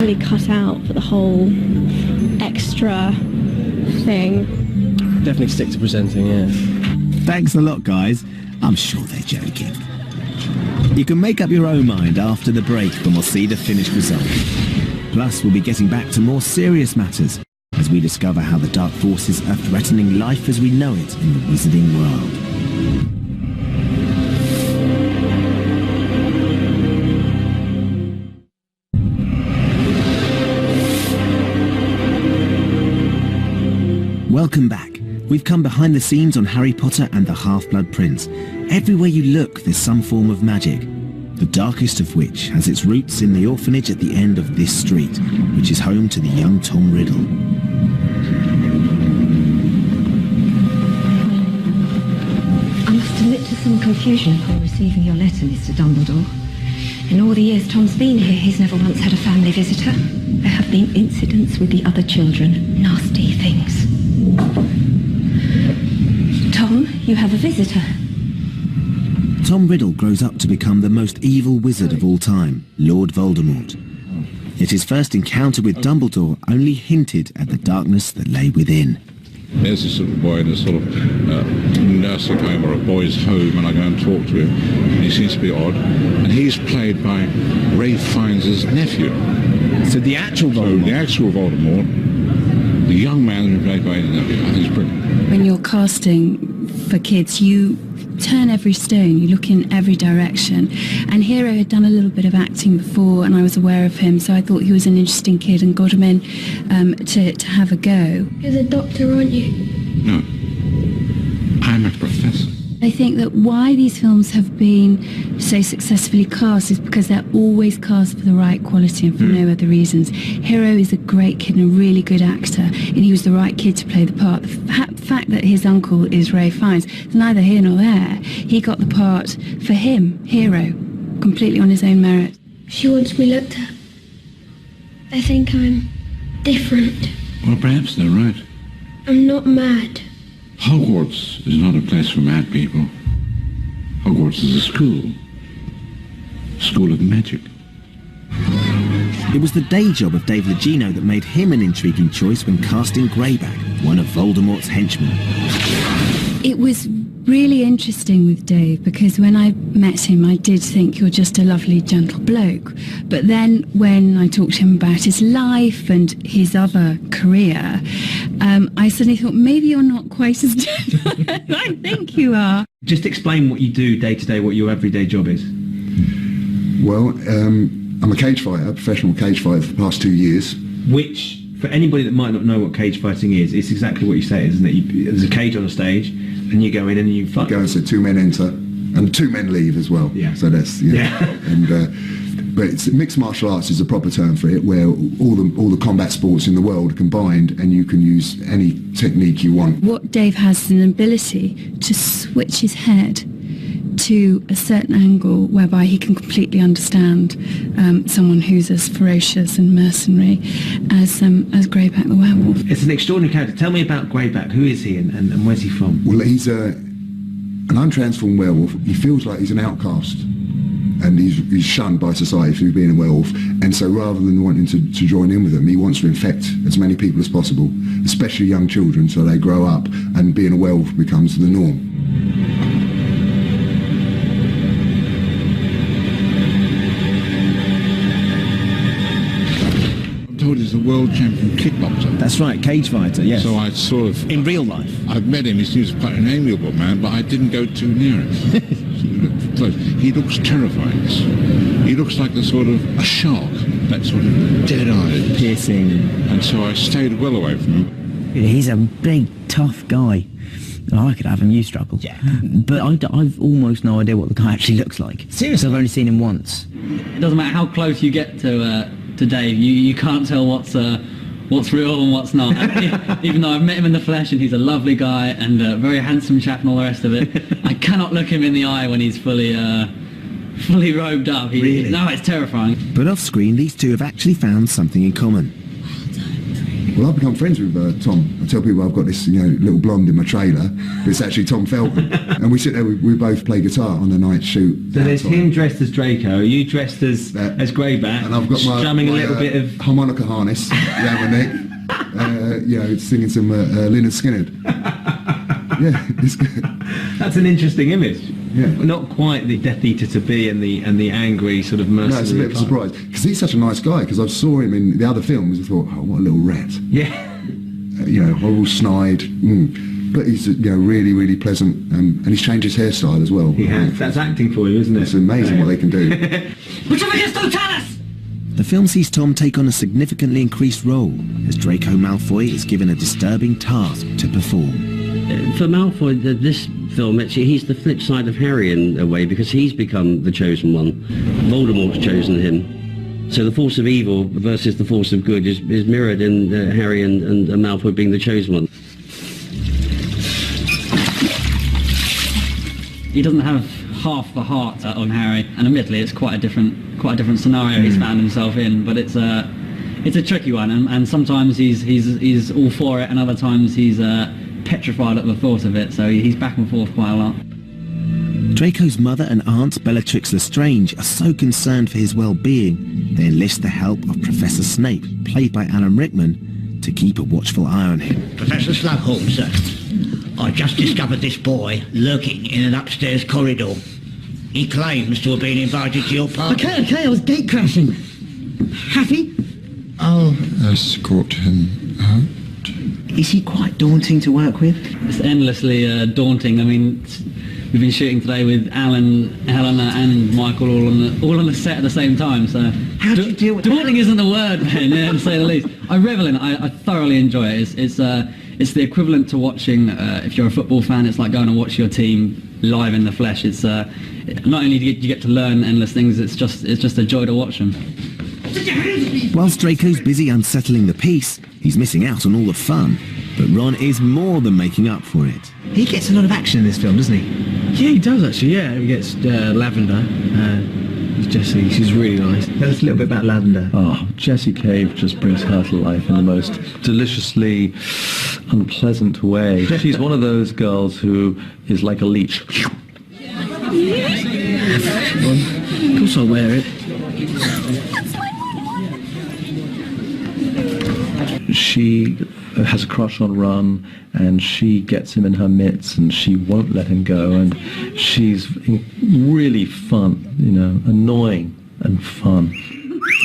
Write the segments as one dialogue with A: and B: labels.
A: clearly cut out for the whole extra thing.
B: Definitely stick to presenting, yeah.
C: Thanks a lot, guys. I'm sure they're joking. You can make up your own mind after the break when we'll see the finished result. Plus, we'll be getting back to more serious matters as we discover how the dark forces are threatening life as we know it in the wizarding world. Welcome back. We've come behind the scenes on Harry Potter and the Half-Blood Prince. Everywhere you look, there's some form of magic, the darkest of which has its roots in the orphanage at the end of this street, which is home to the young Tom Riddle.
D: I must admit to some confusion upon receiving your letter, Mr. Dumbledore. In all the years Tom's been here, he's never once had a family visitor. There have been incidents with the other children, nasty things. Tom, you have a visitor.
C: Tom Riddle grows up to become the most evil wizard of all time, Lord Voldemort. Yet his first encounter with Dumbledore only hinted at the darkness that lay within.
E: There's this little boy in a sort of nursing home or a boy's home, and I go and talk to him, and he seems to be odd. And he's played by Ralph Fiennes' nephew.
B: So the actual Voldemort?
E: So the actual Voldemort, the young man who's been played by his nephew. I think it's brilliant.
F: When you're casting for kids, you turn every stone, you look in every direction. And Hero had done a little bit of acting before, and I was aware of him, so I thought he was an interesting kid and got him in to have a go.
A: You're the doctor, aren't you?
E: No. I'm a professor.
F: I think that why these films have been so successfully cast is because they're always cast for the right quality and for no other reasons. Hero is a great kid and a really good actor, and he was the right kid to play the part. The fact that his uncle is Ray Fiennes is neither here nor there. He got the part for him, Hero, completely on his own merit.
A: She wants me looked at. I think I'm different.
E: Well, perhaps they're right.
A: I'm not mad.
E: Hogwarts is not a place for mad people. Hogwarts is a school. School of magic.
C: It was the day job of Dave Legino that made him an intriguing choice when casting Greyback, one of Voldemort's henchmen.
F: It was really interesting with Dave because when I met him I did think you're just a lovely gentle bloke, but then when I talked to him about his life and his other career, I suddenly thought maybe you're not quite as gentle as I think you are.
B: Just explain what you do day to day, what your everyday job is.
G: Well, I'm a cage fighter, professional cage fighter for the past 2 years.
B: Which, for anybody that might not know what cage fighting is, it's exactly what you say, isn't it? There's a cage on a stage, and you go in and you fight.
G: Go and so 2 men enter, and 2 men leave as well.
B: Yeah.
G: So that's, yeah. And, but it's, mixed martial arts is a proper term for it, where all the combat sports in the world are combined, and you can use any technique you want.
F: What Dave has is an ability to switch his head to a certain angle whereby he can completely understand someone who's as ferocious and mercenary as Greyback the werewolf.
B: It's an extraordinary character. Tell me about Greyback. Who is he and where's he from?
G: Well, he's an untransformed werewolf. He feels like he's an outcast, and he's shunned by society for being a werewolf. And so rather than wanting to join in with them, he wants to infect as many people as possible, especially young children, so they grow up and being a werewolf becomes the norm.
E: He's a world champion kickboxer.
C: That's right, cage fighter, yes.
E: So I sort of...
C: In real life?
E: I've met him. He seems quite an amiable man, but I didn't go too near him. He looks terrifying. He looks like a shark, that sort of dead-eyed.
C: Piercing.
E: And so I stayed well away from him.
H: He's a big, tough guy. I could have him, you struggle.
B: Yeah.
H: But I've almost no idea what the guy actually looks like.
B: Seriously?
H: I've only seen him once.
I: It doesn't matter how close you get to Dave, you can't tell what's real and what's not. Even though I've met him in the flesh and he's a lovely guy and a very handsome chap and all the rest of it, I cannot look him in the eye when he's fully robed up.
B: Really?
I: No, it's terrifying.
C: But off screen, these two have actually found something in common.
G: Well, I've become friends with Tom. I tell people I've got this, little blonde in my trailer, but it's actually Tom Felton. And we sit there, we both play guitar on the night shoot.
B: So there's him dressed as Draco, you dressed as Greyback,
G: and I've got my
B: strumming a little bit of
G: harmonica harness around my neck, singing some Lynyrd Skynyrd. Yeah, it's good.
B: That's an interesting image.
G: Yeah.
B: Not quite the Death Eater to be and the angry sort of mercenary.
G: No, it's a bit of a surprise because he's such a nice guy. Because I saw him in the other films, I thought, oh, what a little rat.
B: Yeah.
G: Horrible snide. But he's really, really pleasant, and he's changed his hairstyle as well.
B: He has. That's acting for you, isn't it?
G: It's amazing what they can do.
C: The film sees Tom take on a significantly increased role as Draco Malfoy is given a disturbing task to perform.
J: For Malfoy, this film, actually, he's the flip side of Harry in a way, because he's become the chosen one. Voldemort's chosen him. So the force of evil versus the force of good is mirrored in Harry and Malfoy being the chosen one.
I: He doesn't have half the heart on Harry, and admittedly it's quite a different scenario he's found himself in, but it's a tricky one, and sometimes he's all for it, and other times he's petrified at the thought of it, so he's back and forth quite a lot.
C: Draco's mother and aunt, Bellatrix Lestrange, are so concerned for his well-being, they enlist the help of Professor Snape, played by Alan Rickman, to keep a watchful eye on him.
K: Professor Slughorn, sir. I just discovered this boy lurking in an upstairs corridor. He claims to have been invited to your party.
L: Okay, I was gate crashing. Happy?
M: I'll escort him out.
H: Is he quite daunting to work with?
I: It's endlessly daunting. I mean, we've been shooting today with Alan, Helena, and Michael all on the set at the same time. So
H: how do you deal with
I: daunting? Isn't the word, man, to say the least. I revel in it. I thoroughly enjoy it. It's the equivalent to watching. If you're a football fan, it's like going to watch your team live in the flesh. It's not only do you get to learn endless things. It's just a joy to watch them.
C: Whilst Draco's busy unsettling the peace, he's missing out on all the fun. But Ron is more than making up for it.
H: He gets a lot of action in this film, doesn't he?
N: Yeah, he does actually, yeah. He gets Lavender. Jessie, she's really nice.
H: Tell us a little bit about Lavender.
N: Oh, Jessie Cave just brings her to life in the most deliciously unpleasant way. She's one of those girls who is like a leech. Of course I'll wear it. She has a crush on Ron, and she gets him in her mitts, and she won't let him go, and she's really fun, annoying and fun.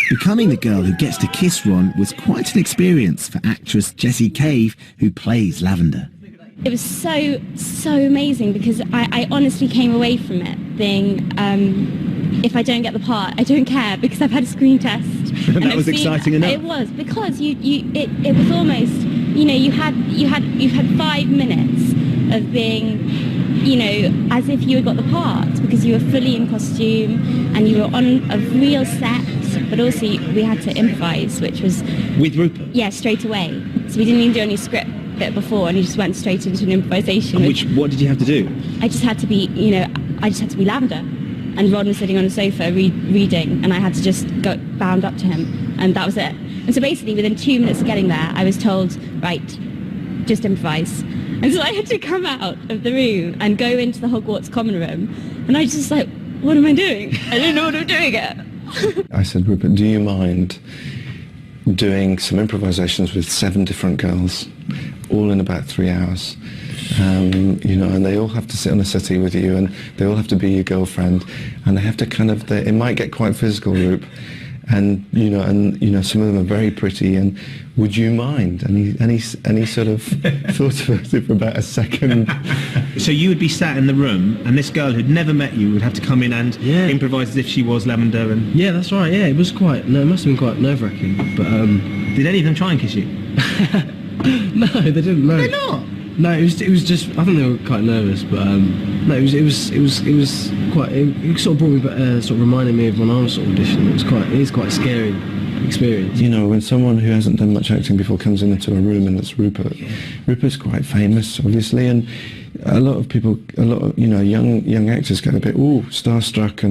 C: Becoming the girl who gets to kiss Ron was quite an experience for actress Jessie Cave, who plays Lavender.
O: It was so amazing, because I honestly came away from it being, if I don't get the part, I don't care, because I've had a screen test.
C: That was exciting enough.
O: It was, because it was almost, you had 5 minutes of being, as if you had got the part, because you were fully in costume and you were on a real set, but also we had to improvise, which was
C: with Rupert.
O: Yeah, straight away. So we didn't even do any script bit before, and he just went straight into an improvisation.
C: And what did you have to do?
O: I just had to be, Lavender. And Ron was sitting on a sofa reading, and I had to just go bound up to him, and that was it. And so basically, within 2 minutes of getting there, I was told, right, just improvise. And so I had to come out of the room and go into the Hogwarts common room, and I was just like, what am I doing? I don't know what I'm doing yet.
M: I said, Rupert, do you mind doing some improvisations with 7 different girls, all in about 3 hours? And they all have to sit on a settee with you, and they all have to be your girlfriend, and they have to it might get quite physical, Rup, and some of them are very pretty, and would you mind? And he sort of thought about it for about a second.
B: So you would be sat in the room, and this girl who'd never met you would have to come in and improvise as if she was Lavender, and
N: yeah, that's right. Yeah, it must have been quite nerve-wracking. But
B: did any of them try and kiss you?
N: No, they didn't. No,
B: they're not.
N: No, it was just. I think they were quite nervous, but no, it was quite. It sort of brought me back, sort of reminded me of when I was auditioning. It is quite a scary experience.
M: When someone who hasn't done much acting before comes into a room and it's Rupert. Yeah. Rupert's quite famous, obviously, and a lot of young actors get a bit starstruck,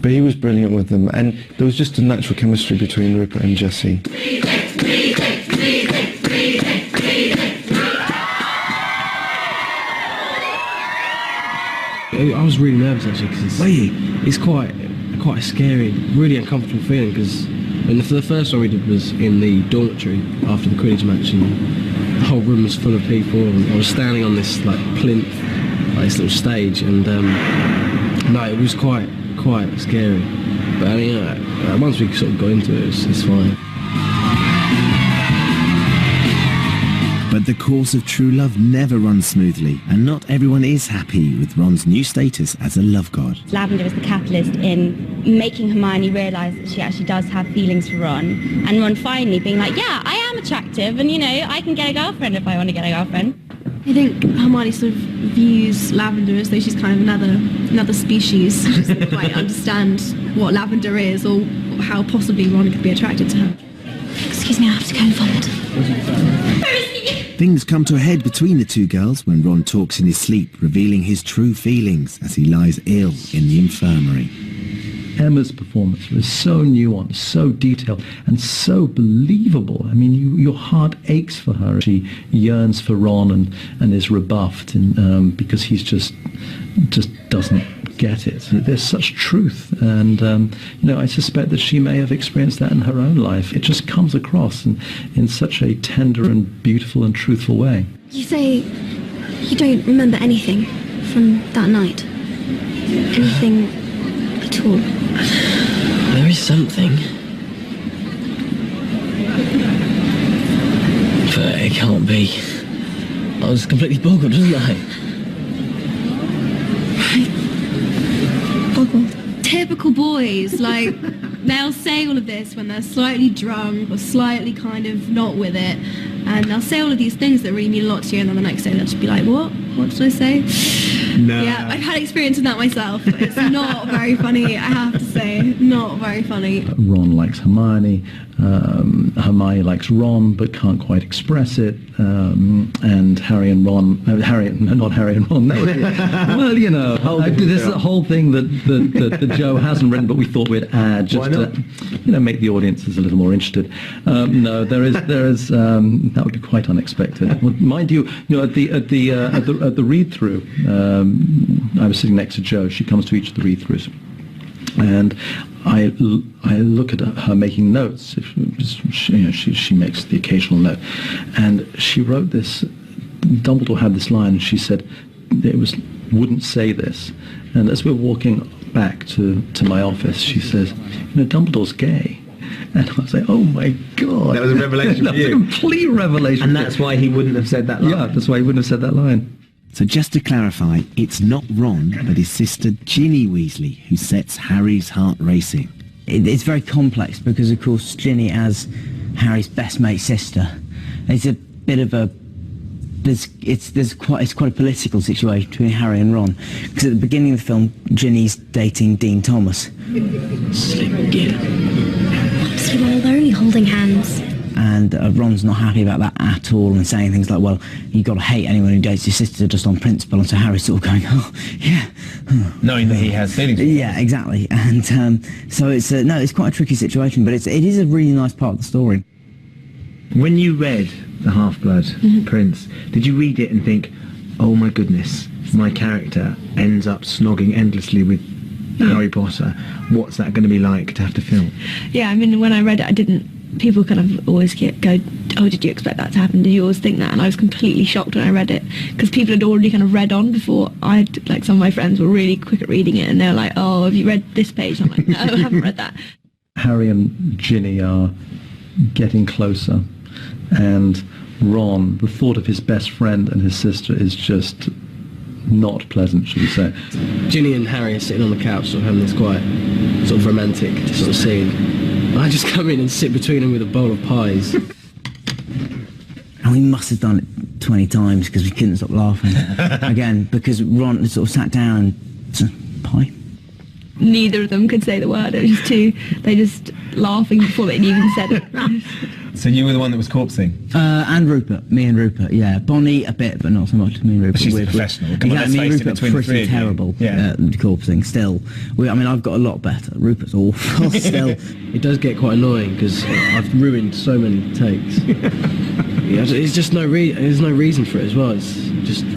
M: but he was brilliant with them, and there was just a natural chemistry between Rupert and Jessie.
P: I was really nervous actually because it's quite a scary, really uncomfortable feeling because the first one we did was in the dormitory after the Quidditch match and the whole room was full of people and I was standing on this like plinth, like this little stage and no, it was quite scary. But I mean, once we sort of got into it, it's fine.
C: But the course of true love never runs smoothly, and not everyone is happy with Ron's new status as a love god.
O: Lavender is the catalyst in making Hermione realise that she actually does have feelings for Ron, and Ron finally being like, yeah, I am attractive, and I can get a girlfriend if I want to get a girlfriend.
A: I think Hermione sort of views Lavender as though she's kind of another species. She doesn't quite understand what Lavender is or how possibly Ron could be attracted to her.
D: Excuse me, I have to go and vomit.
C: Things come to a head between the two girls when Ron talks in his sleep, revealing his true feelings as he lies ill in the infirmary.
N: Emma's performance was so nuanced, so detailed, and so believable. I mean, your heart aches for her. She yearns for Ron and is rebuffed because he's just doesn't get it. There's such truth, and I suspect that she may have experienced that in her own life. It just comes across in such a tender and beautiful and truthful way.
A: You say you don't remember anything from that night? Anything at all?
P: There is something. But it can't be. I was completely boggled, wasn't I?
A: Typical boys, like they'll say all of this when they're slightly drunk or slightly kind of not with it, and they'll say all of these things that really mean a lot to you, and then the next day they'll just be like, what did I say?
B: No.
A: Yeah, I've had experience with that myself. It's not very funny, I have to say. Not very funny.
N: Ron likes Hermione, Hermione likes Ron but can't quite express it, and Harry and Ron, not Harry and Ron, that would be, well, there's a whole thing that Joe hasn't written but we thought we'd add just to make the audiences a little more interested. No, there is that would be quite unexpected. Well, mind you, at the read-through, I was sitting next to Jo. She comes to each of the read-throughs, and I look at her making notes. She makes the occasional note, and she wrote this. Dumbledore had this line, and she said wouldn't say this. And as we're walking back to my office, she says, Dumbledore's gay. And I was like, oh my God.
B: That was a revelation for you.
N: That was a complete revelation.
B: And that's why he wouldn't have said that line.
N: Yeah, that's why he wouldn't have said that line.
C: So just to clarify, it's not Ron, but his sister Ginny Weasley who sets Harry's heart racing.
H: It's very complex because, of course, Ginny, as Harry's best mate's sister, it's a bit of a... It's quite a political situation between Harry and Ron. Because at the beginning of the film, Ginny's dating Dean Thomas.
P: Slim gear.
A: So they're only holding hands.
H: And Ron's not happy about that at all and saying things like, well, you've got to hate anyone who dates your sister just on principle. And so Harry's sort of going, oh, yeah.
B: Knowing that he has feelings.
H: Yeah, exactly. And so it's it's quite a tricky situation, but it is a really nice part of the story.
B: When you read The Half-Blood Prince, did you read it and think, oh my goodness, my character ends up snogging endlessly with Harry Potter? What's that going to be like to have to film?
A: Yeah, I mean, when I read it, I didn't... People kind of always go, oh, did you expect that to happen? Did you always think that? And I was completely shocked when I read it, because people had already kind of read on before. Some of my friends were really quick at reading it, and they were like, oh, have you read this page? I'm like, no, I haven't read that.
N: Harry and Ginny are getting closer, and Ron, the thought of his best friend and his sister is just not pleasant, should we say.
P: Ginny and Harry are sitting on the couch, sort of having this quite sort of romantic sort of scene. I just come in and sit between them with a bowl of pies.
H: And we must have done it 20 times because we couldn't stop laughing. Again, because Ron sort of sat down and pie.
A: Neither of them could say the word. It was just they just laughing before they even said it.
B: So you were the one that was corpsing?
H: And Rupert, me and Rupert, yeah. Bonnie a bit, but not so much. Me and Rupert.
B: She's professional. Come on, let's
H: me and
B: face it,
H: Rupert
B: between the three
H: pretty
B: of you.
H: terrible
B: Yeah.
H: at corpsing. Still, I've got a lot better. Rupert's awful. Still,
P: it does get quite annoying because I've ruined so many takes. It's just there's no reason for it as well. It's just